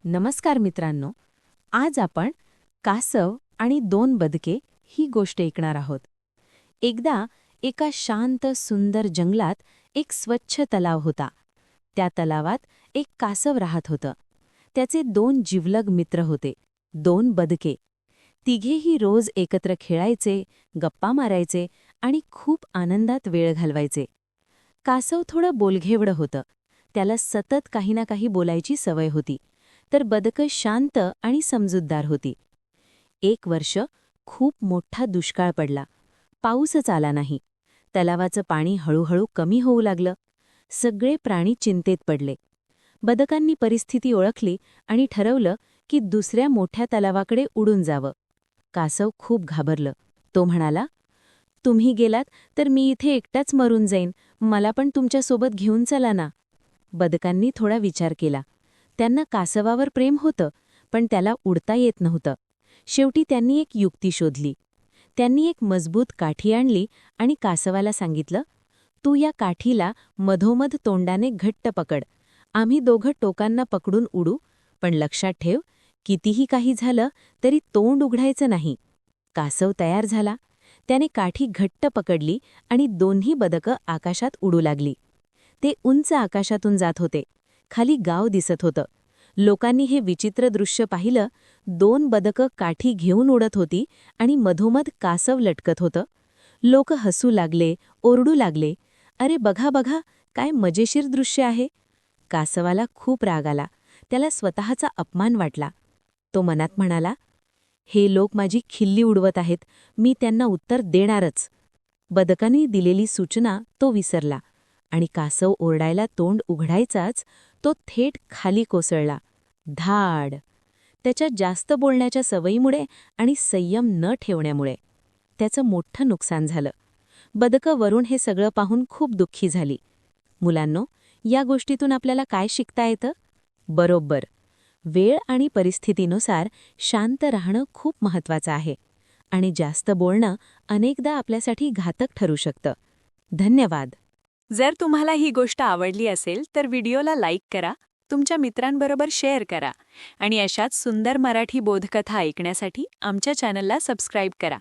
नमस्कार मित्रांनो. आज आपण कासव आणि दोन बदके ही गोष्ट ऐकणार आहोत. एकदा एका शांत सुंदर जंगलात एक स्वच्छ तलाव होता. त्या तलावात एक कासव राहत होतं. त्याचे दोन जिवलग मित्र होते, दोन बदके. तिघेही रोज एकत्र खेळायचे, गप्पा मारायचे आणि खूप आनंदात वेळ घालवायचे. कासव थोडं बोलघेवडं होतं. त्याला सतत काही ना काही बोलायची सवय होती, तर बदकं शांत आणि समजूतदार होती. एक वर्ष खूप मोठा दुष्काळ पडला. पाऊसच आला नाही. तलावाचं पाणी हळूहळू कमी होऊ लागलं. सगळे प्राणी चिंतेत पडले. बदकांनी परिस्थिती ओळखली आणि ठरवलं की दुसऱ्या मोठ्या तलावाकडे उडून जावं. कासव खूप घाबरलं. तो म्हणाला, तुम्ही गेलात तर मी इथे एकटाच मरून जाईन. मला पण तुमच्यासोबत घेऊन चला ना. बदकांनी थोडा विचार केला. त्यांना कासवावर प्रेम होतं, पण त्याला उडता येत नव्हतं. शेवटी त्यांनी एक युक्ती शोधली. त्यांनी एक मजबूत काठी आणली आणि कासवाला सांगितलं, तू या काठीला मधोमध तोंडाने घट्ट पकड. आम्ही दोघं टोकांना पकडून उडू, पण लक्षात ठेव, कितीही काही झालं तरी तोंड उघडायचं नाही. कासव तयार झाला. त्याने काठी घट्ट पकडली आणि दोन्ही बदकं आकाशात उडू लागली. ते उंच आकाशातून जात होते. खाली गाव दिसत होतं. लोकांनी हे विचित्र दृश्य पाहिलं. दोन बदकं काठी घेऊन उडत होती आणि मधोमध कासव लटकत होतं. लोक हसू लागले, ओरडू लागले. अरे बघा बघा, काय मजेशीर दृश्य आहे. कासवाला खूप राग आला. त्याला स्वतःचा अपमान वाटला. तो मनात म्हणाला, हे लोक माझी खिल्ली उडवत आहेत, मी त्यांना उत्तर देणारच. बदकांनी दिलेली सूचना तो विसरला आणि कासव ओरडायला तोंड उघडायचाच, तो थेट खाली कोसळला. धाड. त्याच्या जास्त बोलण्याच्या सवयीमुळे आणि संयम न ठेवण्यामुळे त्याचं मोठं नुकसान झालं. बदकं वरून हे सगळं पाहून खूप दुःखी झाली. मुलांनो, या गोष्टीतून आपल्याला काय शिकता येतं? बरोबर, वेळ आणि परिस्थितीनुसार शांत राहणं खूप महत्त्वाचं आहे आणि जास्त बोलणं अनेकदा आपल्यासाठी घातक ठरू शकतं. धन्यवाद. जर तुम्हाला ही गोष्ट आवडली असेल तर व्हिडिओला लाईक करा, तुमच्या मित्रांबरोबर शेअर करा आणि अशाच सुंदर मराठी बोधकथा ऐकण्यासाठी आमच्या चॅनलला सबस्क्राईब करा.